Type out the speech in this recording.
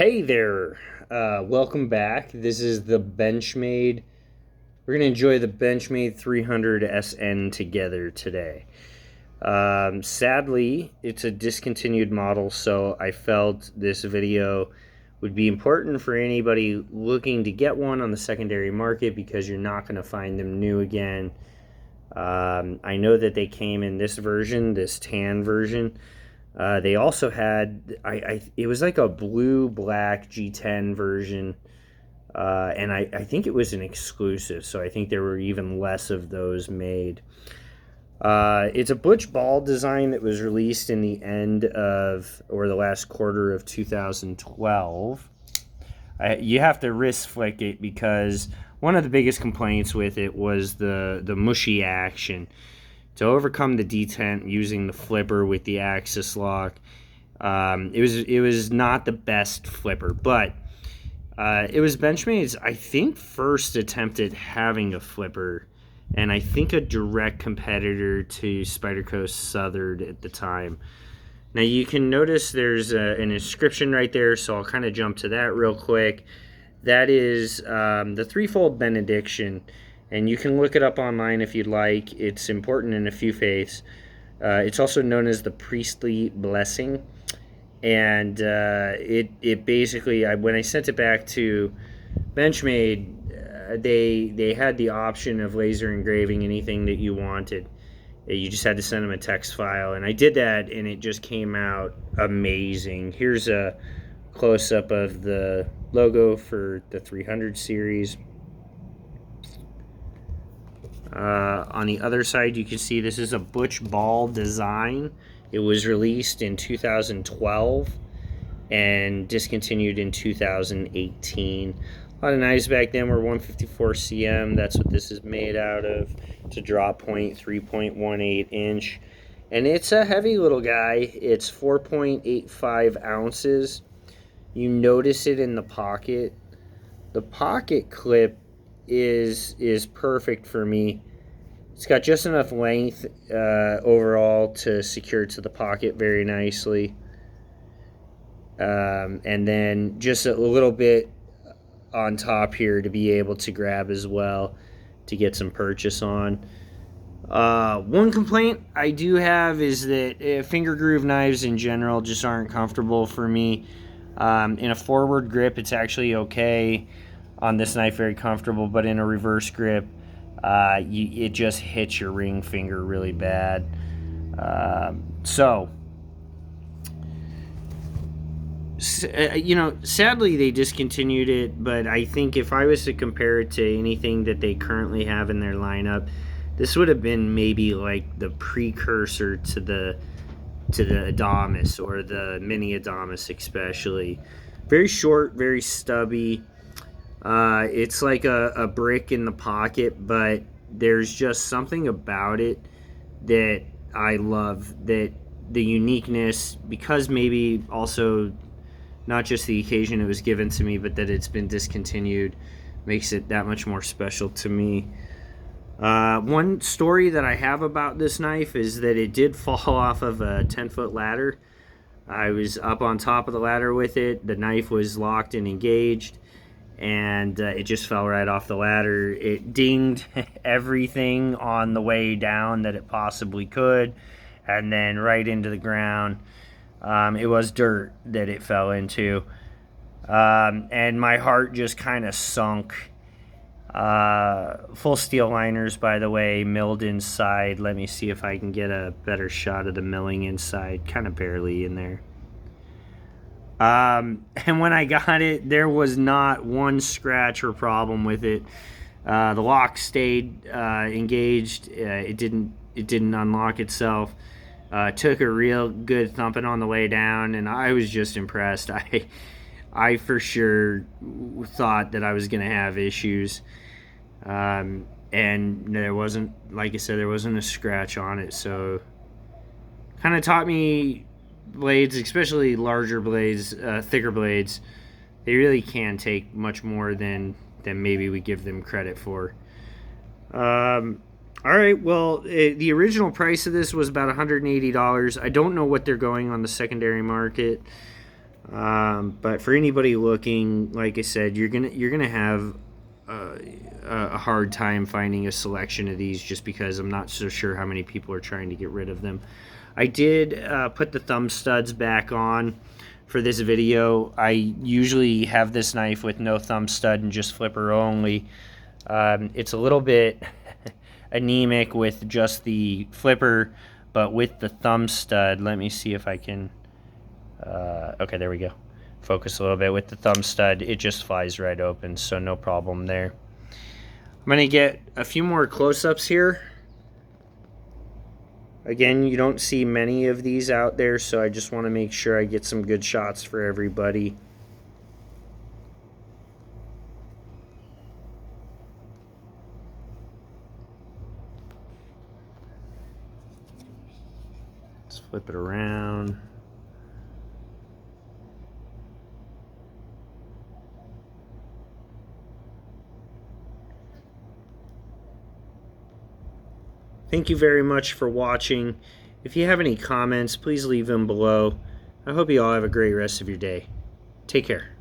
Hey there, welcome back. This is the Benchmade. We're going to enjoy the Benchmade 300 SN together today. Sadly, it's a discontinued model, so I felt this video would be important for anybody looking to get one on the secondary market because you're not going to find them new again. I know that they came in this version, this tan version. They also had, it was like a blue-black G10 version, and I think it was an exclusive, so I think there were even less of those made. It's a butch ball design that was released in the end of, or the last quarter of 2012. You have to wrist flick it because one of the biggest complaints with it was the mushy action. To overcome the detent using the flipper with the axis lock, it was not the best flipper, but it was Benchmade's, I think, first attempt at having a flipper, and I think a direct competitor to Spyderco Southern at the time. Now you can notice there's an inscription right there, so I'll kind of jump to that real quick. That is the threefold benediction. And you can look it up online if you'd like. It's important in a few faiths. It's also known as the priestly blessing. And it basically, when I sent it back to Benchmade, they had the option of laser engraving anything that you wanted. You just had to send them a text file. And I did that, and it just came out amazing. Here's a close-up of the logo for the 300 series. On the other side, you can see this is a butch ball design. It was released in 2012 and discontinued in 2018. A lot of knives back then were 154 cm. That's what this is made out of. It's a drop point, 3.18 inch. And it's a heavy little guy. It's 4.85 ounces. You notice it in the pocket. The pocket clip is perfect for me. It's got just enough length overall to secure to the pocket very nicely, and then just a little bit on top here to be able to grab as well to get some purchase on. One complaint I do have is that finger groove knives in general just aren't comfortable for me. In a forward grip, it's actually okay. On this knife, very comfortable, but in a reverse grip, it just hits your ring finger really bad. Sadly they discontinued it, but I think if I was to compare it to anything that they currently have in their lineup, this would have been maybe like the precursor to the Adamas or the mini Adamas especially. Very short, very stubby. It's like a brick in the pocket, but there's just something about it that I love, that the uniqueness, because maybe also not just the occasion it was given to me, but that it's been discontinued, makes it that much more special to me. One story that I have about this knife is that it did fall off of a 10-foot ladder. I was up on top of the ladder with it. The knife was locked and engaged, and it just fell right off the ladder. It dinged everything on the way down that it possibly could, and then right into the ground. It was dirt that it fell into, and my heart just kind of sunk. Full steel liners, by the way, milled inside. Let me see if I can get a better shot of the milling inside. Kind of barely in there. And when I got it, there was not one scratch or problem with it. The lock stayed engaged. It didn't unlock itself. Took a real good thumping on the way down, and I was just impressed. I for sure thought that I was going to have issues, and there wasn't, like I said, there wasn't a scratch on it. So kind of taught me blades, especially larger blades, thicker blades, they really can take much more than maybe we give them credit for. All right, well, the original price of this was about $180. I don't know what they're going on the secondary market. But for anybody looking, like I said, you're gonna have a hard time finding a selection of these, just because I'm not so sure how many people are trying to get rid of them. I did put the thumb studs back on for this video. I usually have this knife with no thumb stud and just flipper only. It's a little bit anemic with just the flipper, but with the thumb stud, let me see if I can, okay, there we go. Focus a little bit. With the thumb stud, it just flies right open, so no problem there. I'm going to get a few more close-ups here. Again, you don't see many of these out there, so I just want to make sure I get some good shots for everybody. Let's flip it around. Thank you very much for watching. If you have any comments, please leave them below. I hope you all have a great rest of your day. Take care.